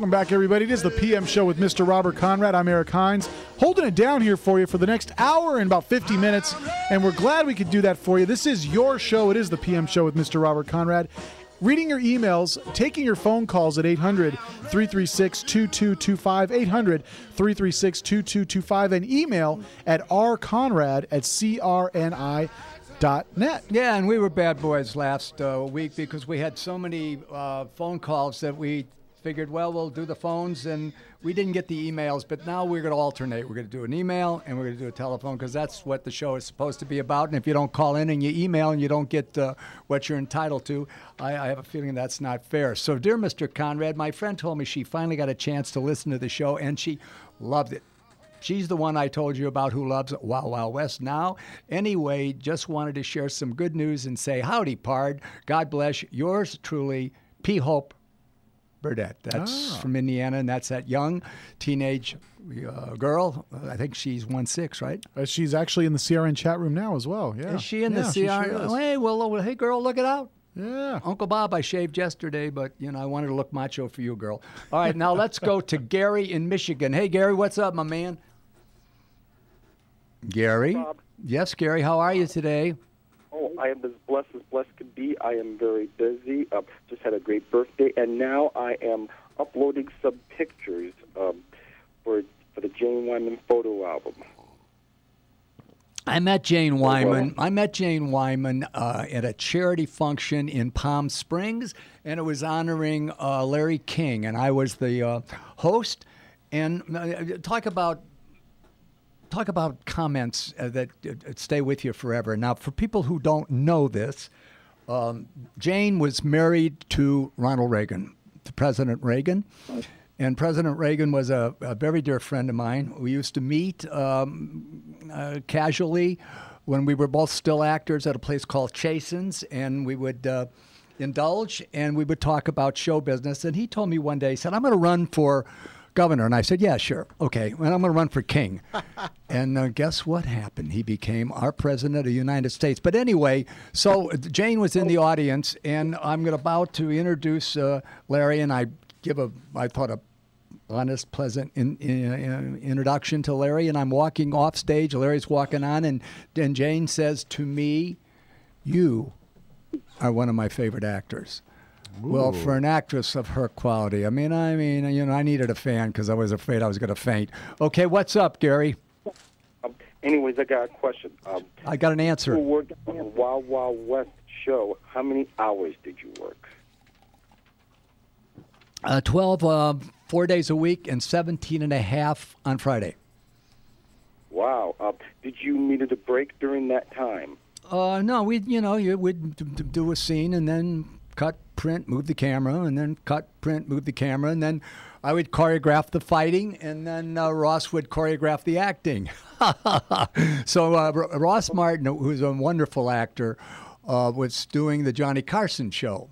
Welcome back, everybody. It is the PM Show with Mr. Robert Conrad. I'm Eric Hines, holding it down here for you for the next hour and about 50 minutes, and we're glad we could do that for you. This is your show. It is the PM Show with Mr. Robert Conrad. Reading your emails, taking your phone calls at 800-336-2225, 800-336-2225, and email at rconrad@crni.net. Yeah, and we were bad boys last week because we had so many phone calls that we figured, well, we'll do the phones, and we didn't get the emails, but now we're going to alternate. We're going to do an email, and we're going to do a telephone, because that's what the show is supposed to be about. And if you don't call in and you email and you don't get what you're entitled to, I have a feeling that's not fair. So, dear Mr. Conrad, my friend told me she finally got a chance to listen to the show, and she loved it. She's the one I told you about who loves Wild Wild West now. Anyway, just wanted to share some good news and say, howdy, pard. God bless yours truly, P. Hope Burdette. That's from Indiana, and that's that young teenage girl. I think she's 1'6", right? She's actually in the CRN chat room now as well. Yeah. Is she in the CRN? Sure hey, hey, girl, look it out. Yeah. Uncle Bob, I shaved yesterday, but, I wanted to look macho for you, girl. All right, now let's go to Gary in Michigan. Hey, Gary, what's up, my man? Gary? Bob. Yes, Gary, how are you today? Oh, I am as blessed could be. I am very busy. Just had a great birthday, and now I am uploading some pictures for the Jane Wyman photo album. I met Jane Wyman. At a charity function in Palm Springs, and it was honoring Larry King, and I was the host. And talk about comments that stay with you forever. Now, for people who don't know this, Jane was married to Ronald Reagan, to President Reagan. And President Reagan was a very dear friend of mine. We used to meet casually when we were both still actors at a place called Chasen's, and we would indulge, and we would talk about show business. And he told me one day, he said, I'm going to run for governor. And I said, yeah, sure. Okay. And I'm going to run for king. And guess what happened? He became our president of the United States. But anyway, so Jane was in the audience, and I'm about to introduce Larry, and I thought, a honest, pleasant introduction to Larry. And I'm walking off stage. Larry's walking on, and Jane says to me, you are one of my favorite actors. Ooh. Well, for an actress of her quality, I mean, I needed a fan because I was afraid I was going to faint. Okay, what's up, Gary? Anyways, I got a question. I got an answer. You worked on the Wild Wild West show. How many hours did you work? 12, 4 days a week, and 17 and a half on Friday. Wow. Did you need a break during that time? No, we'd do a scene and then cut, print, move the camera, and then cut, print, move the camera, and then I would choreograph the fighting, and then Ross would choreograph the acting. So Ross Martin, who's a wonderful actor, was doing the Johnny Carson show.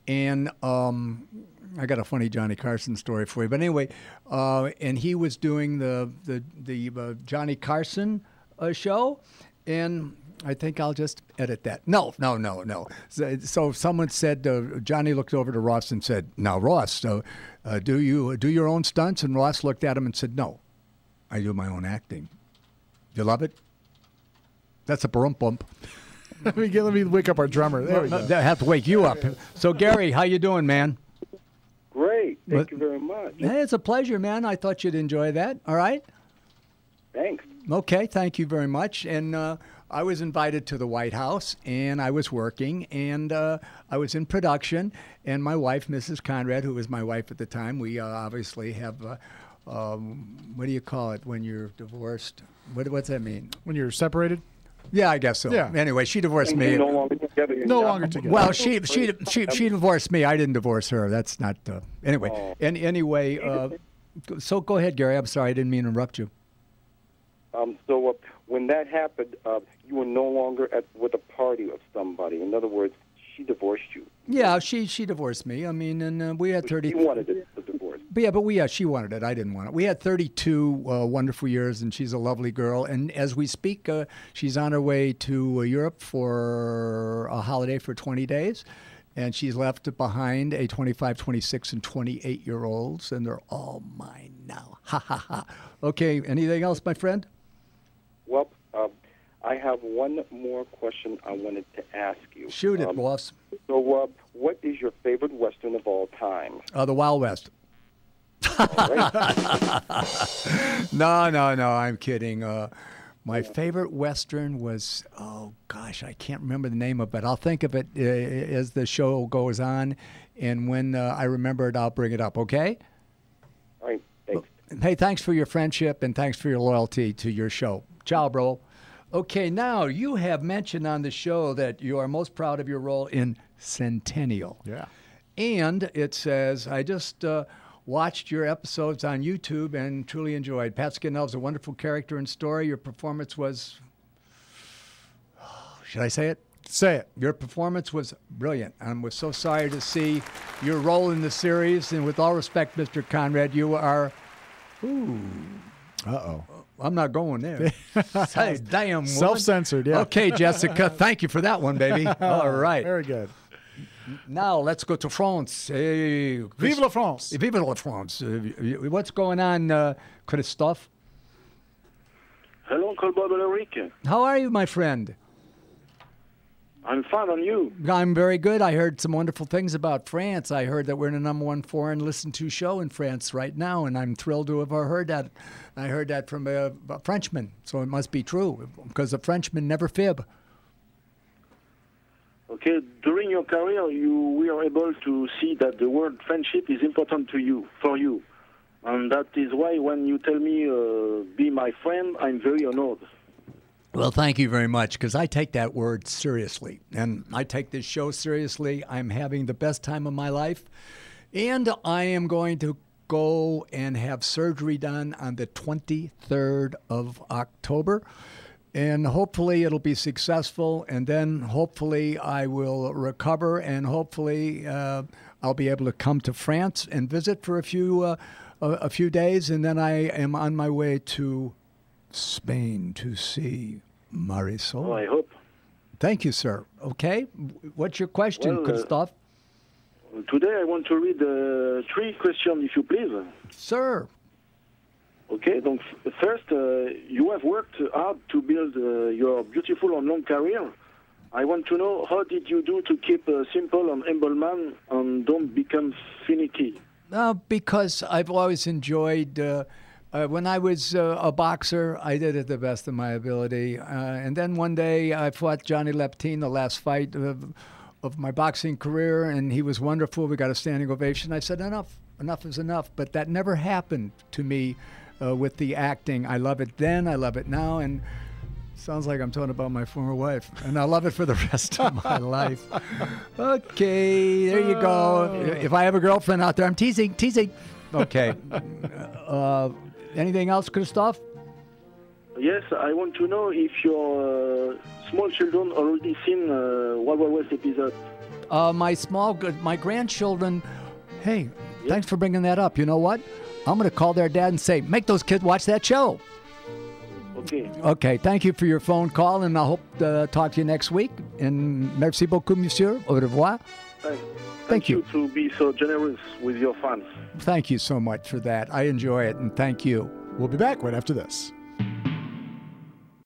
And I got a funny Johnny Carson story for you. But anyway, and he was doing the Johnny Carson show, and I think I'll just edit that. No. So someone said, Johnny looked over to Ross and said, now, Ross, do you do your own stunts? And Ross looked at him and said, no, I do my own acting. You love it? That's a bump. Let me wake up our drummer. There we go. I have to wake you up. So, Gary, how you doing, man? Great. Thank you very much. Hey, it's a pleasure, man. I thought you'd enjoy that. All right? Thanks. Okay, thank you very much. And I was invited to the White House, and I was working, and I was in production. And my wife, Mrs. Conrad, who was my wife at the time, we obviously have, what do you call it when you're divorced? What's that mean? When you're separated? Yeah, I guess so. Yeah. Anyway, she divorced me. No longer together. No longer together. Well, she divorced me. I didn't divorce her. That's not. Anyway, anyway. So go ahead, Gary. I'm sorry, I didn't mean to interrupt you. So when that happened, you were no longer with a party of somebody. In other words, she divorced you. Yeah, she divorced me. I mean, and we had 30. You wanted the divorce. But she wanted it. I didn't want it. We had 32 wonderful years, and she's a lovely girl. And as we speak, she's on her way to Europe for a holiday for 20 days. And she's left behind a 25, 26, and 28-year-olds, and they're all mine now. Ha, ha, ha. Okay, anything else, my friend? Well, I have one more question I wanted to ask you. Shoot it, boss. So, what is your favorite Western of all time? The Wild West. All right. No, I'm kidding. My favorite Western was, oh gosh, I can't remember the name of it. I'll think of it as the show goes on, and when I remember it, I'll bring it up, okay? All right, thanks. Hey, thanks for your friendship, and thanks for your loyalty to your show. Ciao, bro. Okay, now you have mentioned on the show that you are most proud of your role in Centennial. Yeah. And it says, I just watched your episodes on YouTube and truly enjoyed. Pat Skinnell's a wonderful character and story. Your performance was, should I say it? Say it. Your performance was brilliant. I was so sorry to see your role in the series. And with all respect, Mr. Conrad, you are, Uh-oh. I'm not going there. Say, damn woman. Self-censored, yeah. Okay, Jessica, thank you for that one, baby. All right. Very good. Now let's go to France. Hey, Vive la France. Vive la France. What's going on, Christophe? Hello, Uncle Bob and Eric. How are you, my friend? I'm fine, and you? I'm very good. I heard some wonderful things about France. I heard that we're the #1 foreign listened to show in France right now, and I'm thrilled to have heard that. I heard that from a Frenchman, so it must be true, because a Frenchman never fib. Okay, during your career, we are able to see that the word friendship is important to you, for you. And that is why when you tell me, be my friend, I'm very honored. Well, thank you very much, because I take that word seriously, and I take this show seriously. I'm having the best time of my life, and I am going to go and have surgery done on the 23rd of October, and hopefully it'll be successful, and then hopefully I will recover, and hopefully I'll be able to come to France and visit for a few days, and then I am on my way to Spain to see Marisol. Oh, I hope. Thank you, sir. Okay. What's your question, Well, Christophe? Today I want to read 3 questions, if you please. Sir. Okay, donc first, you have worked hard to build your beautiful and long career. I want to know, how did you do to keep simple and humble man and don't become finicky? Because I've always enjoyed... when I was a boxer, I did it the best of my ability. And then one day I fought Johnny Leptine, the last fight of my boxing career, and he was wonderful. We got a standing ovation. I said, enough is enough. But that never happened to me with the acting. I love it then, I love it now, and sounds like I'm talking about my former wife. And I love it for the rest of my life. Okay, there you go. If I have a girlfriend out there, I'm teasing. Okay. Anything else, Christophe? Yes, I want to know if your small children already seen Wild Wild West episode. My grandchildren, hey, thanks for bringing that up. You know what? I'm going to call their dad and say, make those kids watch that show. Okay. Okay, thank you for your phone call, and I hope to talk to you next week. And merci beaucoup, monsieur. Au revoir. Thank you to be so generous with your fans. Thank you so much for that. I enjoy it, and thank you. We'll be back right after this.